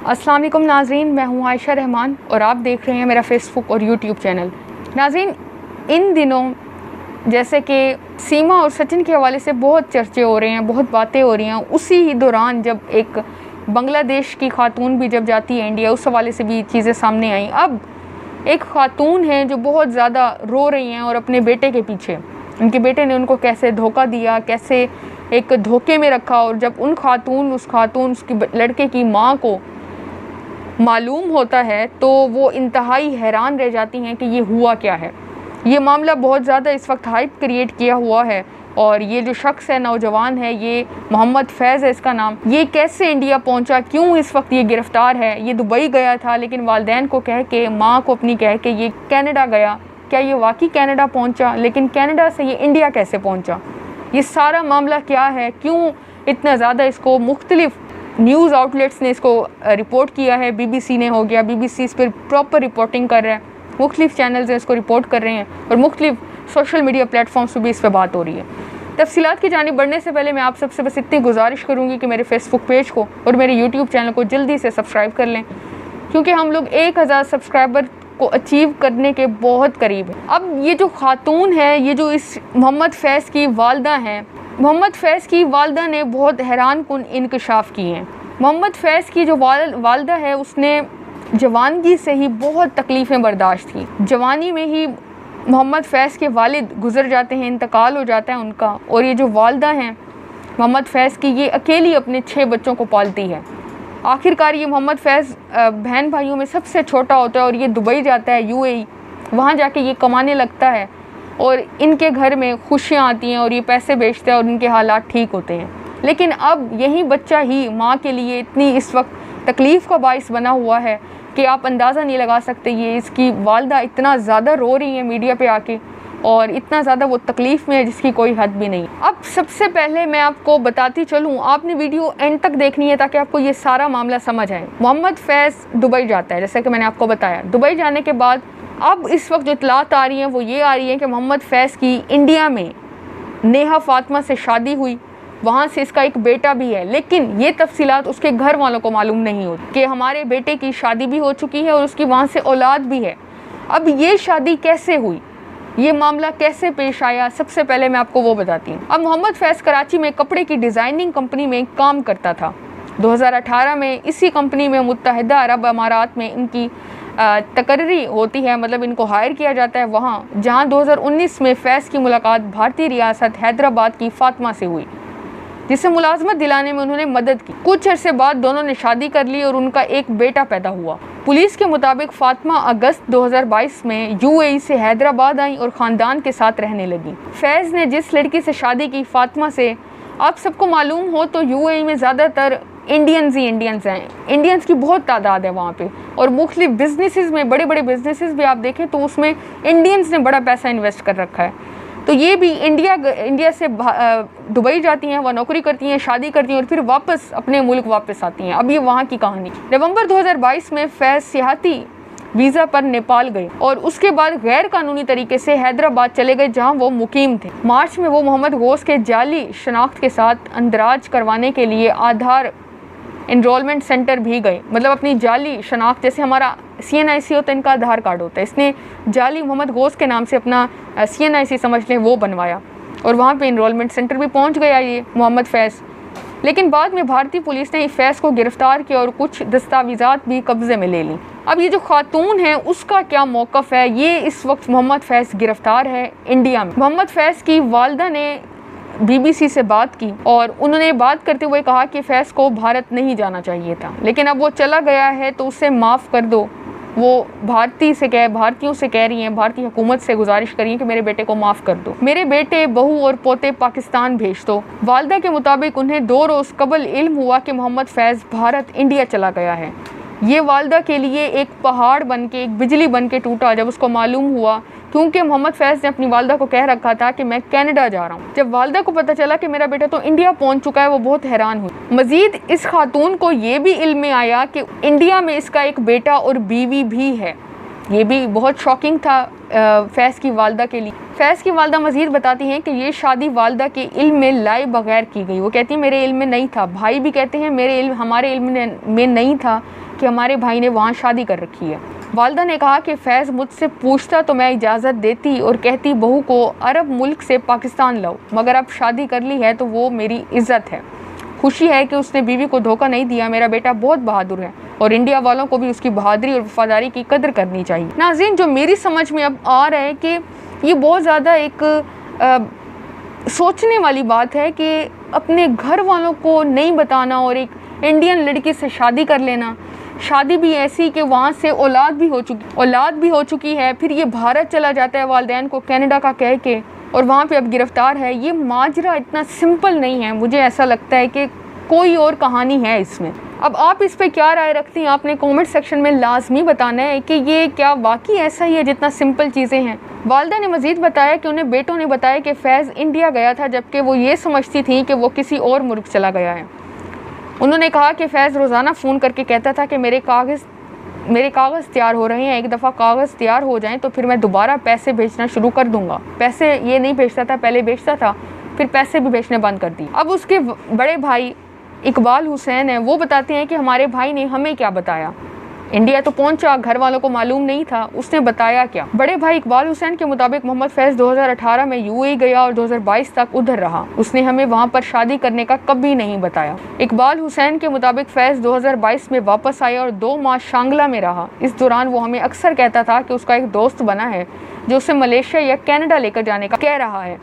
अस्सलाम वालेकुम नाज़रीन, मैं हूँ आयशा रहमान और आप देख रहे हैं मेरा फेसबुक और यूट्यूब चैनल। नाज़रीन, इन दिनों जैसे कि सीमा और सचिन के हवाले से बहुत चर्चे हो रहे हैं, बहुत बातें हो रही हैं, उसी ही दौरान जब एक बांग्लादेश की खातून भी जब जाती है इंडिया, उस हवाले से भी चीज़ें सामने आई। अब एक खातून है जो बहुत ज़्यादा रो रही हैं और अपने बेटे के पीछे, उनके बेटे ने उनको कैसे धोखा दिया, कैसे एक धोखे में रखा, और जब उस खातून उसकी लड़के की माँ को मालूम होता है तो वो इंतहाई हैरान रह जाती हैं कि ये हुआ क्या है। ये मामला बहुत ज़्यादा इस वक्त हाइप क्रिएट किया हुआ है और ये जो शख्स है, नौजवान है, ये मोहम्मद फैज़ है इसका नाम, ये कैसे इंडिया पहुंचा, क्यों इस वक्त ये गिरफ़्तार है। ये दुबई गया था लेकिन वालिदैन को कह के, माँ को अपनी कह के ये कनाडा गया। क्या ये वाकई कनाडा पहुंचा? लेकिन कनाडा से ये इंडिया कैसे पहुंचा? ये सारा मामला क्या है? क्यों इतना ज़्यादा इसको मुख्तलिफ न्यूज़ आउटलेट्स ने इसको रिपोर्ट किया है? BBC ने हो गया, BBC इस पर प्रॉपर रिपोर्टिंग कर रहा है, मुख्तलिफ चैनल्स इसको रिपोर्ट कर रहे हैं और मुख्तलिफ सोशल मीडिया प्लेटफॉर्म्स पर भी इस पर बात हो रही है। तफसीलात की जानिब बढ़ने से पहले मैं आप सबसे बस इतनी गुजारिश करूँगी कि मेरे फेसबुक पेज को और मेरे यूट्यूब चैनल को जल्दी से सब्सक्राइब कर लें, क्योंकि हम लोग 1000 सब्सक्राइबर को अचीव करने के बहुत करीब है। अब ये जो खातून है, ये जो इस मोहम्मद फैज़ की वालदा हैं, मोहम्मद फैज़ की वालदा ने बहुत हैरान कुन इंकशाफ किए हैं। मोहम्मद फैज़ की जो वालदा है, उसने जवानगी से ही बहुत तकलीफ़ें बर्दाश्त की। जवानी में ही मोहम्मद फैज़ के वालिद गुज़र जाते हैं, इंतकाल हो जाता है उनका, और ये जो वालदा हैं मोहम्मद फैज़ की, ये अकेली अपने 6 बच्चों को पालती है। आखिरकार ये मोहम्मद फैज़ बहन भाइयों में सबसे छोटा होता है और ये दुबई जाता है, UAE, वहाँ जाके ये कमाने लगता है और इनके घर में खुशियाँ आती हैं और ये पैसे बेचते हैं और इनके हालात ठीक होते हैं। लेकिन अब यही बच्चा ही माँ के लिए इतनी इस वक्त तकलीफ़ का बाइस बना हुआ है कि आप अंदाज़ा नहीं लगा सकते। ये इसकी वालदा इतना ज़्यादा रो रही है मीडिया पे आके और इतना ज़्यादा वो तकलीफ़ में है जिसकी कोई हद भी नहीं। अब सबसे पहले मैं आपको बताती चलूँ, आपने वीडियो एंड तक देखनी है ताकि आपको ये सारा मामला समझ आए। मोहम्मद फैज़ दुबई जाता है, जैसे कि मैंने आपको बताया। दुबई जाने के बाद अब इस वक्त जो इतलात आ रही हैं वो ये आ रही है कि मोहम्मद फैज़ की इंडिया में नेहा फ़ातिमा से शादी हुई, वहाँ से इसका एक बेटा भी है, लेकिन ये तफसीलात उसके घर वालों को मालूम नहीं होती कि हमारे बेटे की शादी भी हो चुकी है और उसकी वहाँ से औलाद भी है। अब ये शादी कैसे हुई, ये मामला कैसे पेश आया, सबसे पहले मैं आपको वो बताती हूँ। अब मोहम्मद फैज़ कराची में कपड़े की डिज़ाइनिंग कंपनी में काम करता था। 2018 में इसी कंपनी में मुत्तहिदा अरब अमारात में इनकी तकर्री होती है, मतलब इनको हायर किया जाता है वहाँ, जहाँ 2019 में फैज़ की मुलाकात भारतीय रियासत हैदराबाद की फ़ातिमा से हुई, जिसे मुलाजमत दिलाने में उन्होंने मदद की। कुछ अरसे बाद दोनों ने शादी कर ली और उनका एक बेटा पैदा हुआ। पुलिस के मुताबिक फ़ातिमा अगस्त 2022 में UAE से हैदराबाद आई और ख़ानदान के साथ रहने लगी। फैज़ ने जिस लड़की से शादी की, फ़ातिमा से, आप सबको मालूम हो तो UAE में ज़्यादातर इंडियंस ही इंडियंस हैं। इंडियंस की बहुत तादाद है वहाँ पे, और मुख्तलिफ बिजनेसेस में, बड़े बड़े बिजनेसेस भी आप देखें तो उसमें इंडियंस ने बड़ा पैसा इन्वेस्ट कर रखा है। तो ये भी इंडिया से दुबई जाती हैं, वह नौकरी करती हैं, शादी करती हैं और फिर वापस अपने मुल्क वापस आती हैं। अब ये वहाँ की कहानी। नवंबर 2022 में फैज़ सियाहती वीज़ा पर नेपाल गए और उसके बाद गैर कानूनी तरीके से हैदराबाद चले गए, जहाँ वो मुकीम थे। मार्च में वो मोहम्मद गौस के जाली शनाख्त के साथ अंदराज करवाने के लिए आधार एनरोलमेंट सेंटर भी गए, मतलब अपनी जाली शनाख्त, जैसे हमारा CNIC होता है, इनका आधार कार्ड होता है, इसने जाली मोहम्मद गौस के नाम से अपना CNIC समझ लें वो बनवाया और वहाँ पे एनरोलमेंट सेंटर भी पहुँच गया ये मोहम्मद फैज़। लेकिन बाद में भारतीय पुलिस ने फैज़ को गिरफ़्तार किया और कुछ दस्तावेज़ात भी कब्ज़े में ले ली। अब ये जो खातून है उसका क्या मौक़िफ़ है, ये इस वक्त मोहम्मद फैज़ गिरफ़्तार है इंडिया में। मोहम्मद फैज़ की वालदा ने BBC से बात की और उन्होंने बात करते हुए कहा कि फैज़ को भारत नहीं जाना चाहिए था, लेकिन अब वो चला गया है तो उसे माफ़ कर दो। वो भारतीयों से कह रही हैं, भारतीय हुकूमत से गुजारिश करी है कि मेरे बेटे को माफ़ कर दो, मेरे बेटे, बहू और पोते पाकिस्तान भेज दो। वालदा के मुताबिक उन्हें 2 रोज़ कबल इल्म हुआ कि मोहम्मद फैज़ भारत इंडिया चला गया है। ये वालदा के लिए एक पहाड़ बन के, एक बिजली बन के टूटा जब उसको मालूम हुआ, क्योंकि मोहम्मद फैज़ ने अपनी वालदा को कह रखा था कि मैं कनाडा जा रहा हूँ। जब वालदा को पता चला कि मेरा बेटा तो इंडिया पहुँच चुका है, वो बहुत हैरान हुई। मज़ीद इस खातून को ये भी इल्म में आया कि इंडिया में इसका एक बेटा और बीवी भी है। ये भी बहुत शॉकिंग था फैज़ की वालदा के लिए। फैज़ की वालदा मज़ीद बताती हैं कि ये शादी वालदा के इल्म में लाए बगैर की गई। वो कहती है मेरे इल्म में नहीं था। भाई भी कहते हैं हमारे इल्म में नहीं था, कि हमारे भाई ने वहाँ शादी कर रखी है। वालदा ने कहा कि फैज़ मुझसे पूछता तो मैं इजाज़त देती और कहती बहू को अरब मुल्क से पाकिस्तान लाओ, मगर अब शादी कर ली है तो वो मेरी इज़्ज़त है। खुशी है कि उसने बीवी को धोखा नहीं दिया। मेरा बेटा बहुत बहादुर है और इंडिया वालों को भी उसकी बहादुरी और वफादारी की कदर करनी चाहिए। नाज़रीन, जो मेरी समझ में अब आ रहा है कि ये बहुत ज़्यादा एक सोचने वाली बात है कि अपने घर वालों को नहीं बताना और एक इंडियन लड़की से शादी कर लेना, शादी भी ऐसी कि वहाँ से औलाद भी हो चुकी है, फिर ये भारत चला जाता है वालिदैन को कनाडा का कह के और वहाँ पे अब गिरफ़्तार है। ये माजरा इतना सिंपल नहीं है, मुझे ऐसा लगता है कि कोई और कहानी है इसमें। अब आप इस पे क्या राय रखती हैं, आपने कमेंट सेक्शन में लाजमी बताना है कि ये क्या वाकई ऐसा ही है जितना सिंपल चीज़ें हैं। वालिदा ने मज़ीद बताया कि उन्हें बेटों ने बताया कि फैज़ इंडिया गया था जबकि वो ये समझती थी कि वो किसी और मुल्क चला गया है। उन्होंने कहा कि फैज़ रोज़ाना फ़ोन करके कहता था कि मेरे कागज़ तैयार हो रहे हैं, एक दफ़ा कागज़ तैयार हो जाएं तो फिर मैं दोबारा पैसे भेजना शुरू कर दूँगा। पैसे ये नहीं भेजता था, पहले भेजता था, फिर पैसे भी भेजने बंद कर दिए। अब उसके बड़े भाई इकबाल हुसैन हैं, वो बताते हैं कि हमारे भाई ने हमें क्या बताया। इंडिया तो पहुंचा, घर वालों को मालूम नहीं था, उसने बताया क्या। बड़े भाई इकबाल हुसैन के मुताबिक मोहम्मद फैज़ 2018 में यूएई गया और 2022 तक उधर रहा। उसने हमें वहां पर शादी करने का कभी नहीं बताया। इकबाल हुसैन के मुताबिक फैज़ 2022 में वापस आया और 2 माह शांगला में रहा। इस दौरान वो हमें अक्सर कहता था कि उसका एक दोस्त बना है जो उसे मलेशिया या कनाडा लेकर जाने का कह रहा है।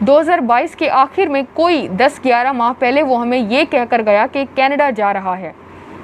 2022 के आखिर में कोई 10-11 माह पहले वो हमें ये कहकर गया कि कनाडा जा रहा है।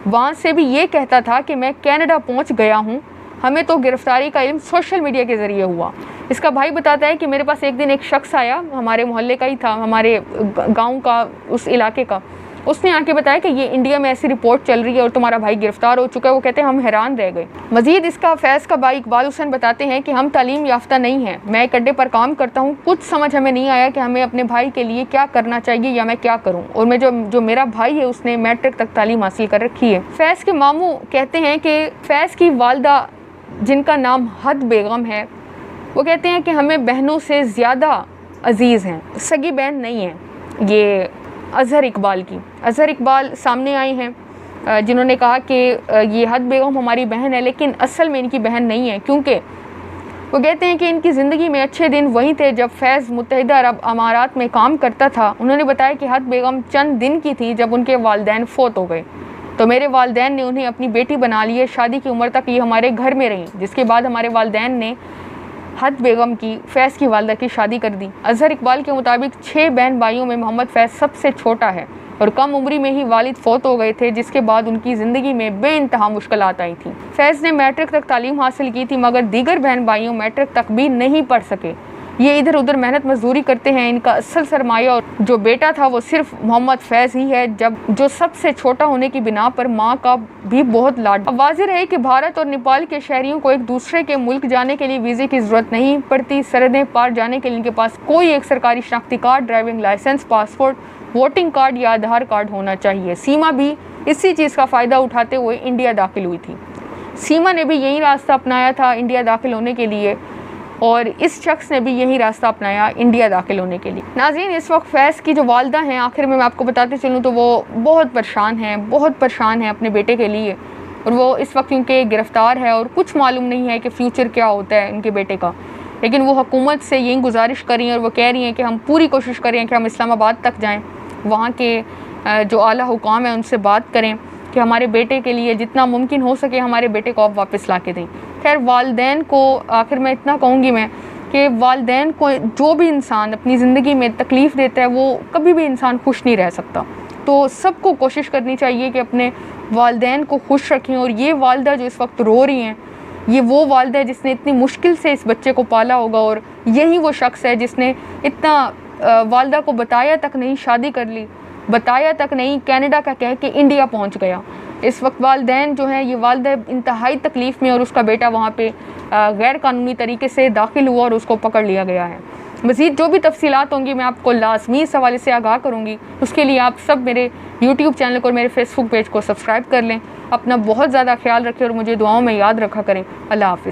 वहाँ से भी ये कहता था कि मैं कनाडा पहुँच गया हूँ। हमें तो गिरफ्तारी का इल्म सोशल मीडिया के ज़रिए हुआ। इसका भाई बताता है कि मेरे पास एक दिन एक शख्स आया, हमारे मोहल्ले का ही था, हमारे गांव का, उस इलाके का। उसने आके बताया कि ये इंडिया में ऐसी रिपोर्ट चल रही है और तुम्हारा भाई गिरफ्तार हो चुका है। वो कहते हैं हम हैरान रह गए। मजीद इसका फैज़ का भाई इकबाल हुसैन बताते हैं कि हम तालीम याफ्ता नहीं हैं, मैं एक अड्डे पर काम करता हूँ, कुछ समझ हमें नहीं आया कि हमें अपने भाई के लिए क्या करना चाहिए या मैं क्या करूँ। और मैं जो मेरा भाई है उसने मैट्रिक तक तालीम हासिल कर रखी है। फैज़ के मामू कहते हैं कि फैज़ की वालदा जिनका नाम हद बेगम है, वो कहते हैं कि हमें बहनों से ज़्यादा अजीज़ हैं, सगी बहन नहीं है। ये अज़हर इकबाल सामने आई हैं जिन्होंने कहा कि ये हद बेगम हमारी बहन है, लेकिन असल में इनकी बहन नहीं है, क्योंकि वो कहते हैं कि इनकी ज़िंदगी में अच्छे दिन वही थे जब फैज़ मुत्तहिदा अरब अमारात में काम करता था। उन्होंने बताया कि हद बेगम चंद दिन की थी जब उनके वालिदैन फ़ौत हो गए, तो मेरे वालिदैन ने उन्हें अपनी बेटी बना ली है। शादी की उम्र तक ये हमारे घर में रहीं, जिसके बाद हमारे वालिदैन ने हद बेगम की फैज़ की वालदा की शादी कर दी। अज़हर इकबाल के मुताबिक 6 बहन भाइयों में मोहम्मद फैज़ सबसे छोटा है और कम उम्री में ही वालिद फ़ौत हो गए थे, जिसके बाद उनकी ज़िंदगी में बेइंतहा मुश्किलात आई थी। फैज़ ने मैट्रिक तक तालीम हासिल की थी, मगर दीगर बहन भाइयों मैट्रिक तक भी नहीं पढ़ सके। ये इधर उधर मेहनत मजदूरी करते हैं। इनका असल सरमाया और जो बेटा था वो सिर्फ मोहम्मद फैज़ ही है, जो सबसे छोटा होने की बिना पर माँ का भी बहुत लाड। अब वाज़ेह है कि भारत और नेपाल के शहरियों को एक दूसरे के मुल्क जाने के लिए वीज़े की ज़रूरत नहीं पड़ती। सरहदें पार जाने के लिए इनके पास कोई एक सरकारी शनाख्ती card, driving licence, passport, voting card या आधार कार्ड होना चाहिए। सीमा भी इसी चीज़ का फ़ायदा उठाते हुए इंडिया दाखिल हुई थी। सीमा ने भी यही रास्ता अपनाया था इंडिया दाखिल होने के लिए और इस शख्स ने भी यही रास्ता अपनाया इंडिया दाखिल होने के लिए। नाज़रीन, इस वक्त फैज़ की जो वालदा हैं, आखिर में मैं आपको बताते चलूँ तो वो बहुत परेशान हैं अपने बेटे के लिए। और वो इस वक्त क्योंकि गिरफ़्तार है और कुछ मालूम नहीं है कि फ़्यूचर क्या होता है उनके बेटे का, लेकिन वो हुकूमत से यही गुजारिश कर रही हैं और वो कह रही हैं कि हम पूरी कोशिश करें कि हम इस्लामाबाद तक जाएँ, वहाँ के जो आला हुकाम है उनसे बात करें कि हमारे बेटे के लिए जितना मुमकिन हो सके हमारे बेटे को आप वापस ला के दें। खैर, वालिदैन को आखिर में इतना कहूँगी मैं कि वालिदैन को जो भी इंसान अपनी ज़िंदगी में तकलीफ़ देता है वो कभी भी इंसान खुश नहीं रह सकता। तो सबको कोशिश करनी चाहिए कि अपने वालिदैन को खुश रखें। और ये वालदा जो इस वक्त रो रही हैं, ये वो वालदा है जिसने इतनी मुश्किल से इस बच्चे को पाला होगा और यही वो शख्स है जिसने इतना वालदा को बताया तक नहीं, शादी कर ली, बताया तक नहीं, कनाडा का कह के इंडिया पहुंच गया। इस वक्त वालिदैन जो है, ये वालदा इंतहाई तकलीफ़ में और उसका बेटा वहाँ पे गैर कानूनी तरीके से दाखिल हुआ और उसको पकड़ लिया गया है। मज़ीद जो भी तफसीलात होंगी मैं आपको लाजमी इस हवाले से आगाह करूँगी। उसके लिए आप सब मेरे यूट्यूब चैनल को और मेरे फेसबुक पेज को सब्सक्राइब कर लें। अपना बहुत ज़्यादा ख्याल रखें और मुझे दुआओं में याद रखा करें। अल्लाह हाफ़िज़।